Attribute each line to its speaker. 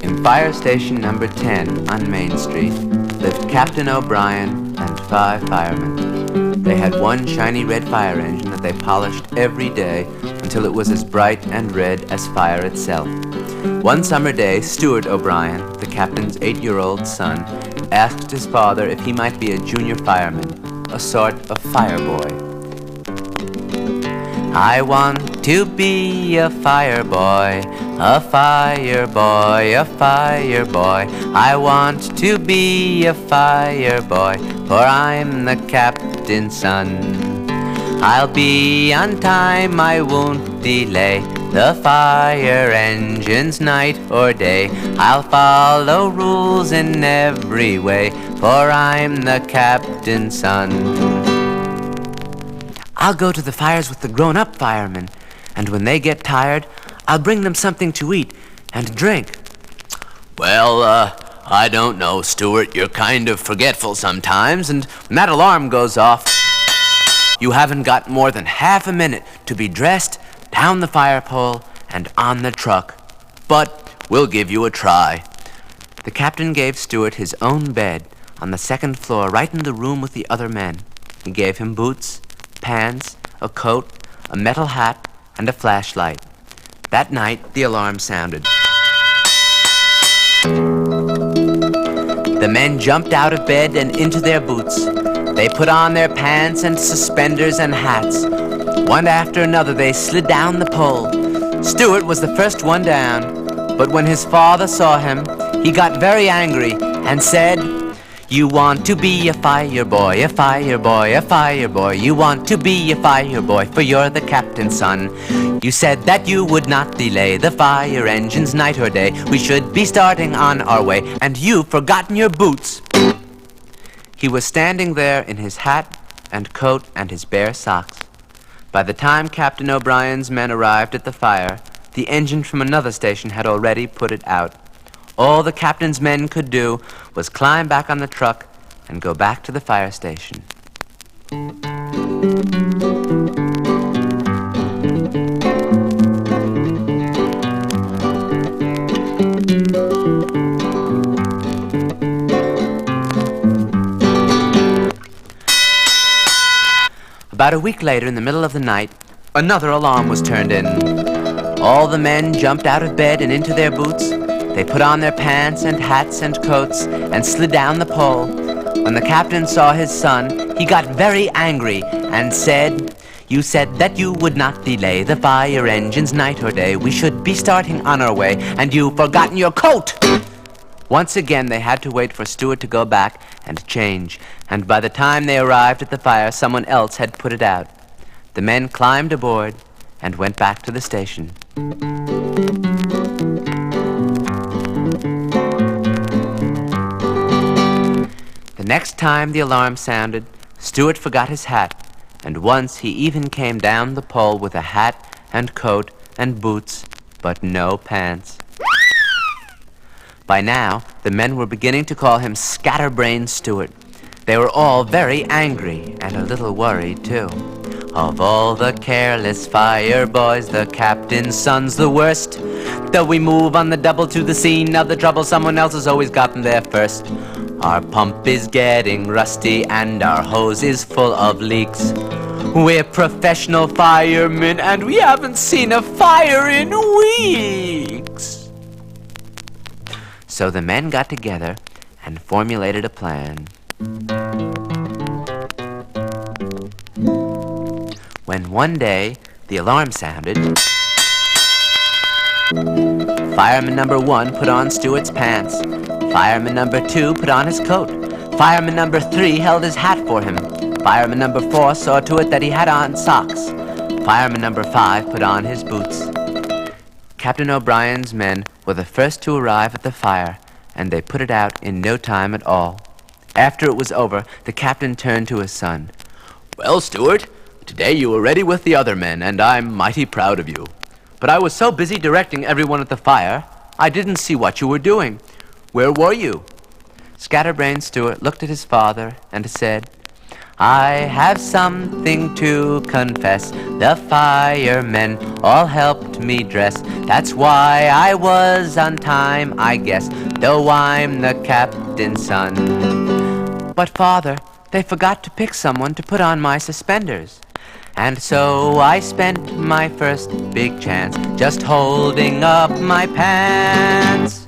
Speaker 1: In fire station number 10 on Main Street lived Captain O'Brien and 5 firemen. They had one shiny red fire engine that they polished every day until it was as bright and red as fire itself. One summer day, Stuart O'Brien, the captain's 8-year-old son, asked his father if he might be a junior fireman, a sort of fire boy. I want to be a fire boy, a fire boy, a fire boy. I want to be a fire boy, for I'm the captain's son. I'll be on time, I won't delay the fire engines night or day. I'll follow rules in every way, for I'm the captain's son. I'll go to the fires with the grown-up firemen, and when they get tired, I'll bring them something to eat and drink.
Speaker 2: Well, I don't know, Stuart. You're kind of forgetful sometimes, and when that alarm goes off, you haven't got more than half a minute to be dressed, down the fire pole, and on the truck. But we'll give you a try.
Speaker 1: The captain gave Stuart his own bed on the second floor, right in the room with the other men. He gave him boots, pants, a coat, a metal hat, and a flashlight. That night, the alarm sounded. The men jumped out of bed and into their boots. They put on their pants and suspenders and hats. One after another, they slid down the pole. Stuart was the first one down, but when his father saw him, he got very angry and said, "You want to be a fire boy, a fire boy, a fire boy. You want to be a fire boy, for you're the captain's son. You said that you would not delay the fire engines night or day. We should be starting on our way, and you've forgotten your boots." He was standing there in his hat and coat and his bare socks. By the time Captain O'Brien's men arrived at the fire, the engine from another station had already put it out. All the captain's men could do was climb back on the truck and go back to the fire station. About a week later, in the middle of the night, another alarm was turned in. All the men jumped out of bed and into their boots. They put on their pants and hats and coats and slid down the pole. When the captain saw his son, he got very angry and said, "You said that you would not delay the fire engines night or day. We should be starting on our way, and you've forgotten your coat." Once again, they had to wait for Stuart to go back and change, and by the time they arrived at the fire, someone else had put it out. The men climbed aboard and went back to the station. The next time the alarm sounded, Stuart forgot his hat, and once he even came down the pole with a hat and coat and boots, but no pants. By now, the men were beginning to call him Scatterbrain Stuart. They were all very angry and a little worried, too. Of all the careless fire boys, the captain's son's the worst. Though we move on the double to the scene of the trouble, someone else has always gotten there first. Our pump is getting rusty and our hose is full of leaks. We're professional firemen and we haven't seen a fire in weeks. So the men got together and formulated a plan. When one day the alarm sounded, fireman number 1 put on Stuart's pants. Fireman number 2 put on his coat. Fireman number 3 held his hat for him. Fireman number 4 saw to it that he had on socks. Fireman number 5 put on his boots. Captain O'Brien's men were the first to arrive at the fire, and they put it out in no time at all. After it was over, the captain turned to his son.
Speaker 2: "Well, Stuart, today you were ready with the other men, and I'm mighty proud of you. But I was so busy directing everyone at the fire, I didn't see what you were doing. Where were you?"
Speaker 1: Scatterbrain Stuart looked at his father and said, I have something to confess. The firemen all helped me dress. That's why I was on time, I guess, though I'm the captain's son. But Father, they forgot to pick someone to put on my suspenders. And so I spent my first big chance just holding up my pants.